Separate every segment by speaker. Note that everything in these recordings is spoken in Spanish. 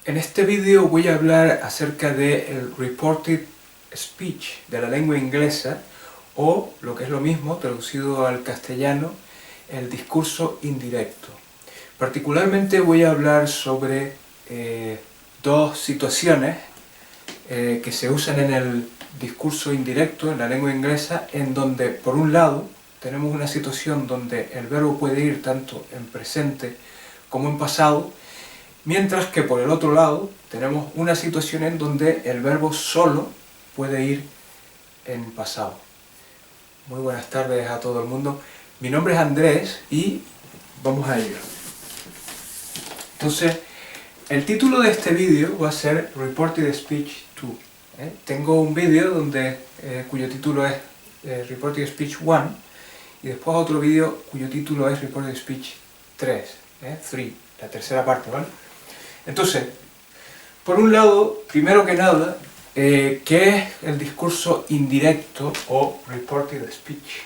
Speaker 1: En este vídeo voy a hablar acerca del reported speech de la lengua inglesa, o lo que es lo mismo, traducido al castellano, el discurso indirecto. Particularmente voy a hablar sobre dos situaciones que se usan en el discurso indirecto en la lengua inglesa, en donde por un lado tenemos una situación donde el verbo puede ir tanto en presente como en pasado, mientras que por el otro lado tenemos una situación en donde el verbo solo puede ir en pasado. Muy buenas tardes a todo el mundo. Mi nombre es Andrés y vamos a ello. Entonces, el título de este vídeo va a ser Reported Speech 2. Tengo un vídeo cuyo título es Reported Speech 1 y después otro vídeo cuyo título es Reported Speech 3, la tercera parte, ¿vale? Entonces, por un lado, primero que nada, ¿qué es el discurso indirecto o reported speech?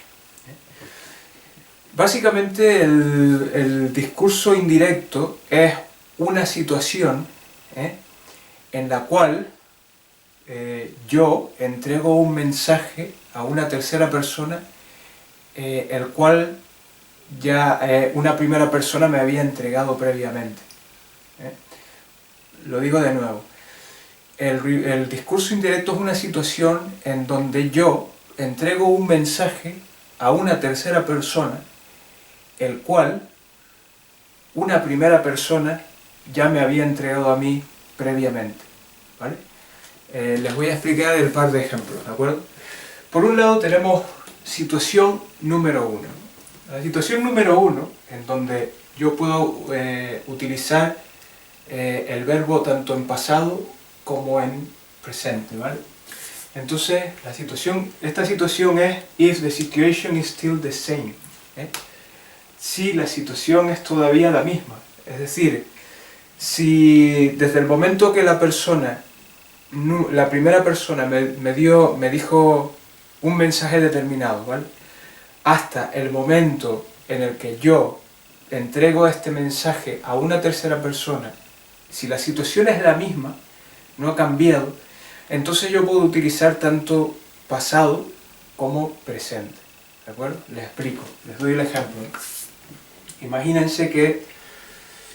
Speaker 1: Básicamente el discurso indirecto es una situación en la cual yo entrego un mensaje a una tercera persona, el cual ya una primera persona me había entregado previamente. Lo digo de nuevo. El discurso indirecto es una situación en donde yo entrego un mensaje a una tercera persona, el cual una primera persona ya me había entregado a mí previamente, ¿vale? Les voy a explicar el par de ejemplos, ¿de acuerdo? Por un lado tenemos situación número 1. La situación número 1, en donde yo puedo utilizar el verbo tanto en pasado como en presente, ¿vale? Entonces, esta situación es if the situation is still the same, si la situación es todavía la misma. Es decir, si desde el momento que la primera persona me dijo un mensaje determinado, ¿vale?, hasta el momento en el que yo entrego este mensaje a una tercera persona, si la situación es la misma, no ha cambiado, entonces yo puedo utilizar tanto pasado como presente, ¿de acuerdo? Les explico, les doy el ejemplo. Imagínense que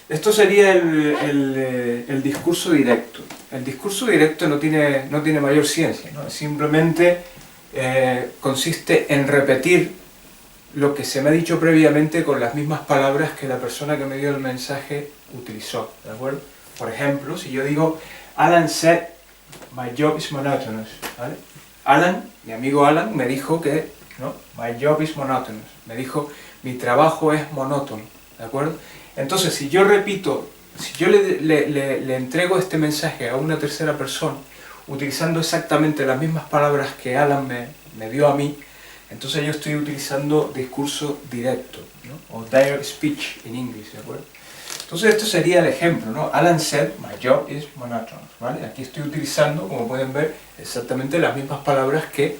Speaker 1: esto sería el discurso directo. El discurso directo no tiene mayor ciencia, ¿no? Simplemente consiste en repetir lo que se me ha dicho previamente con las mismas palabras que la persona que me dio el mensaje utilizó, ¿de acuerdo? Por ejemplo, si yo digo Alan said, my job is monotonous, ¿vale? Mi amigo Alan me dijo que, ¿no?, my job is monotonous, me dijo, mi trabajo es monótono, ¿de acuerdo? Entonces, si yo le entrego este mensaje a una tercera persona, utilizando exactamente las mismas palabras que Alan me dio a mí, entonces yo estoy utilizando discurso directo, ¿no?, o direct speech en inglés, ¿de acuerdo? Entonces esto sería el ejemplo, ¿no? Alan said, my job is monotonous, ¿vale? Aquí estoy utilizando, como pueden ver, exactamente las mismas palabras que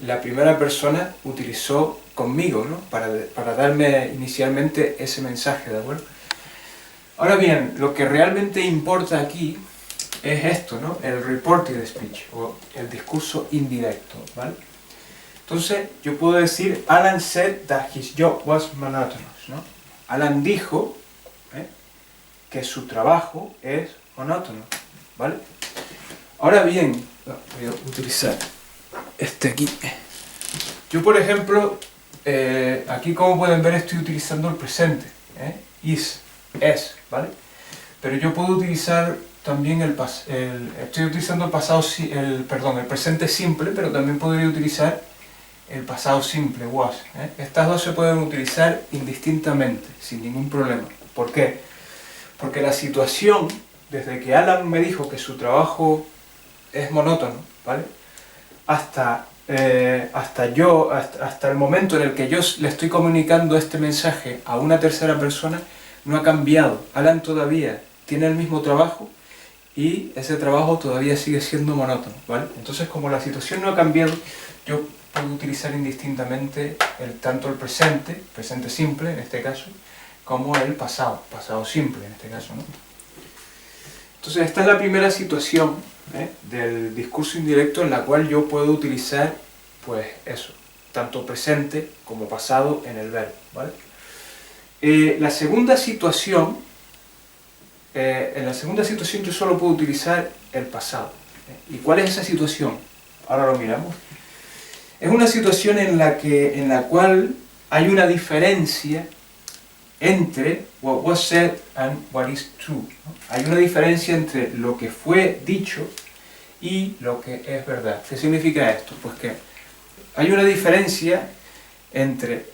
Speaker 1: la primera persona utilizó conmigo, ¿no?, para darme inicialmente ese mensaje, ¿de acuerdo? Ahora bien, lo que realmente importa aquí es esto, ¿no?, el reported speech, o el discurso indirecto, ¿vale? Entonces, yo puedo decir, Alan said that his job was monotonous, ¿no? Alan dijo que su trabajo es monótono, ¿vale? Ahora bien, voy a utilizar este aquí. Yo, por ejemplo, aquí, como pueden ver, estoy utilizando el presente, is, ¿vale? Pero yo puedo utilizar también estoy utilizando el presente simple, pero también podría utilizar el pasado simple, was. Estas dos se pueden utilizar indistintamente, sin ningún problema. ¿Por qué? Porque la situación, desde que Alan me dijo que su trabajo es monótono, ¿vale?, hasta el momento en el que yo le estoy comunicando este mensaje a una tercera persona, no ha cambiado. Alan todavía tiene el mismo trabajo y ese trabajo todavía sigue siendo monótono, ¿vale? Entonces, como la situación no ha cambiado, yo puedo utilizar indistintamente tanto el presente simple en este caso, como el pasado simple en este caso, ¿no? Entonces esta es la primera situación del discurso indirecto en la cual yo puedo utilizar, pues eso, tanto presente como pasado en el verbo, ¿vale? La segunda situación, en la segunda situación yo solo puedo utilizar el pasado. ¿Y cuál es esa situación? Ahora lo miramos. Es una situación en la cual hay una diferencia entre what was said and what is true, ¿no? Hay una diferencia entre lo que fue dicho y lo que es verdad. ¿Qué significa esto? Pues que hay una diferencia entre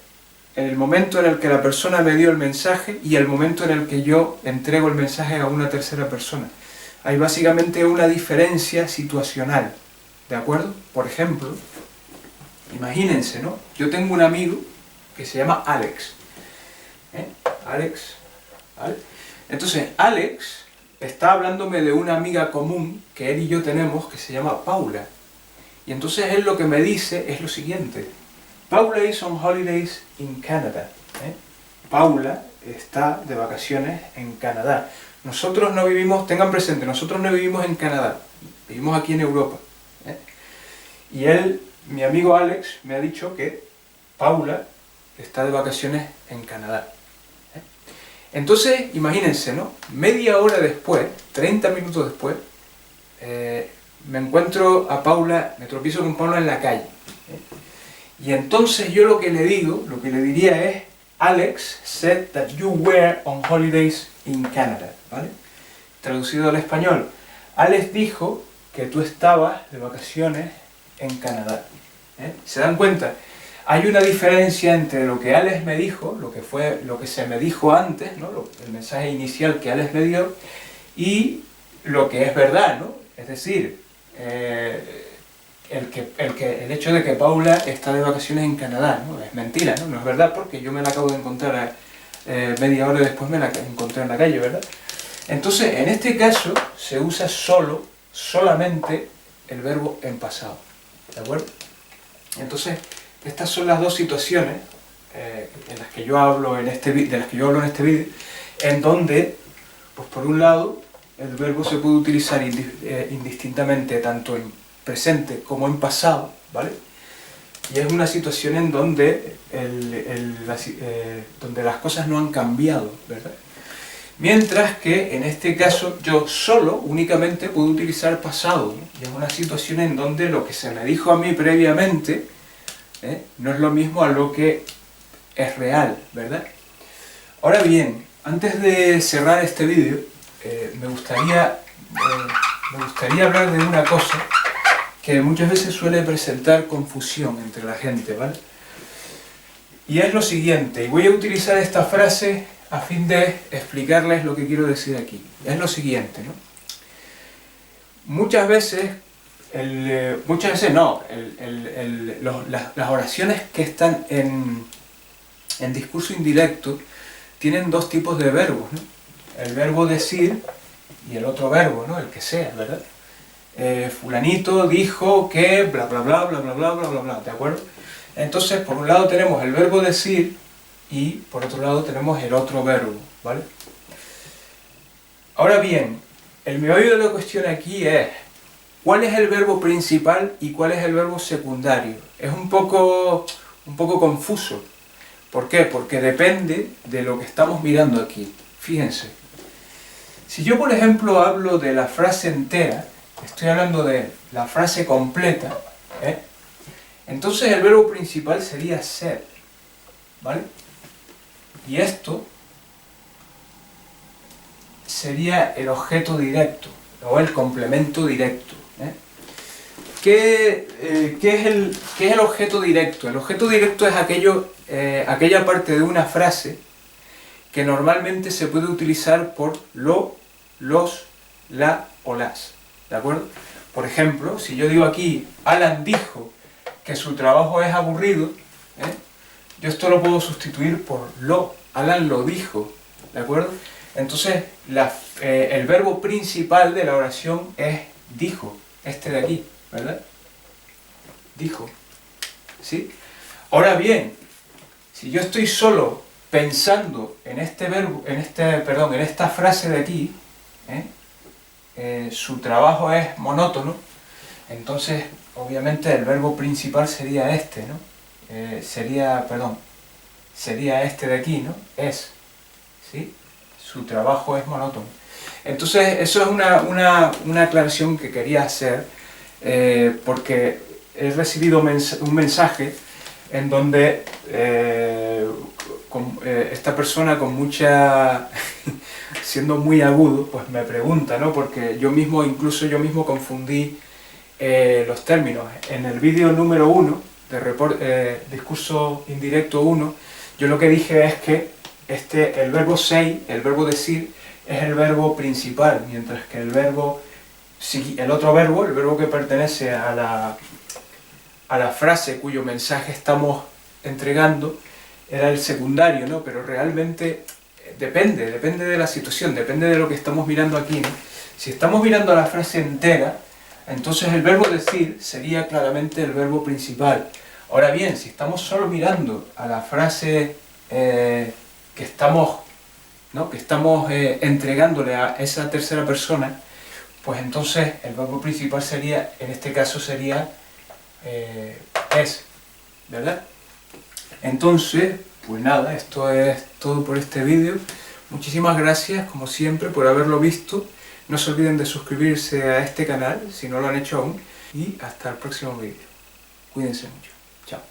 Speaker 1: el momento en el que la persona me dio el mensaje y el momento en el que yo entrego el mensaje a una tercera persona. Hay básicamente una diferencia situacional, ¿de acuerdo? Por ejemplo, imagínense, ¿no? Yo tengo un amigo que se llama Alex. Alex, ¿vale? Entonces, Alex está hablándome de una amiga común que él y yo tenemos que se llama Paula. Y entonces él lo que me dice es lo siguiente. Paula is on holidays in Canada. Paula está de vacaciones en Canadá. Nosotros no vivimos, tengan presente, nosotros no vivimos en Canadá, vivimos aquí en Europa. Y él, mi amigo Alex, me ha dicho que Paula está de vacaciones en Canadá. Entonces, imagínense, ¿no? Media hora después, 30 minutos después, me encuentro a Paula, me tropiezo con Paula en la calle. Y entonces yo lo que le diría es, Alex said that you were on holidays in Canada, ¿vale? Traducido al español, Alex dijo que tú estabas de vacaciones en Canadá. ¿Se dan cuenta? Hay una diferencia entre lo que Alex me dijo, lo que se me dijo antes, ¿no? El mensaje inicial que Alex me dio, y lo que es verdad, ¿no? Es decir, el hecho de que Paula está de vacaciones en Canadá, ¿no? Es mentira, ¿no? No es verdad porque yo me la acabo de encontrar media hora después, me la encontré en la calle, ¿verdad? Entonces, en este caso, se usa solamente el verbo en pasado, ¿de acuerdo? Entonces, estas son las dos situaciones en las que yo hablo en este vídeo, en donde, pues por un lado, el verbo se puede utilizar indistintamente tanto en presente como en pasado, ¿vale? Y es una situación en donde, donde las cosas no han cambiado, ¿verdad? Mientras que en este caso yo únicamente puedo utilizar pasado, ¿no? Y es una situación en donde lo que se me dijo a mí previamente no es lo mismo a lo que es real, ¿verdad? Ahora bien, antes de cerrar este vídeo, me gustaría hablar de una cosa que muchas veces suele presentar confusión entre la gente, ¿vale? Y es lo siguiente, y voy a utilizar esta frase a fin de explicarles lo que quiero decir aquí. Es lo siguiente, ¿no? Muchas veces las oraciones que están en discurso indirecto tienen dos tipos de verbos, ¿no? El verbo decir y el otro verbo, ¿no? El que sea, ¿verdad? Fulanito dijo que bla bla bla bla bla bla bla bla bla, ¿de acuerdo? Entonces, por un lado tenemos el verbo decir y por otro lado tenemos el otro verbo, ¿vale? Ahora bien, el meollo de la cuestión aquí es ¿cuál es el verbo principal y cuál es el verbo secundario? Es un poco confuso. ¿Por qué? Porque depende de lo que estamos mirando aquí. Fíjense. Si yo, por ejemplo, hablo de la frase entera, estoy hablando de la frase completa, entonces el verbo principal sería ser, ¿vale? Y esto sería el objeto directo, o el complemento directo. ¿Qué es el objeto directo? El objeto directo es aquella parte de una frase que normalmente se puede utilizar por lo, los, la o las, ¿de acuerdo? Por ejemplo, si yo digo aquí, Alan dijo que su trabajo es aburrido, yo esto lo puedo sustituir por lo, Alan lo dijo, ¿de acuerdo? Entonces, el verbo principal de la oración es dijo, este de aquí, ¿verdad? Dijo, ¿sí? Ahora bien, si yo estoy solo pensando en esta frase de aquí, su trabajo es monótono, entonces obviamente el verbo principal sería este, ¿no? Sería este de aquí, ¿no? Es, ¿sí? Su trabajo es monótono. Entonces eso es una aclaración que quería hacer, porque he recibido un mensaje en donde esta persona con mucha... siendo muy agudo, pues me pregunta, ¿no? Porque incluso yo mismo confundí los términos. En el vídeo número 1, de discurso indirecto 1, yo lo que dije es que el verbo sei, el verbo decir, es el verbo principal, mientras que el otro verbo, el verbo que pertenece a la frase cuyo mensaje estamos entregando, era el secundario, ¿no? Pero realmente depende de la situación, depende de lo que estamos mirando aquí, ¿no? Si estamos mirando a la frase entera, entonces el verbo decir sería claramente el verbo principal. Ahora bien, si estamos solo mirando a la frase que estamos entregándole a esa tercera persona, pues entonces el verbo principal sería, en este caso sería es, ¿verdad? Entonces, pues nada, esto es todo por este vídeo. Muchísimas gracias, como siempre, por haberlo visto. No se olviden de suscribirse a este canal, si no lo han hecho aún. Y hasta el próximo vídeo. Cuídense mucho. Chao.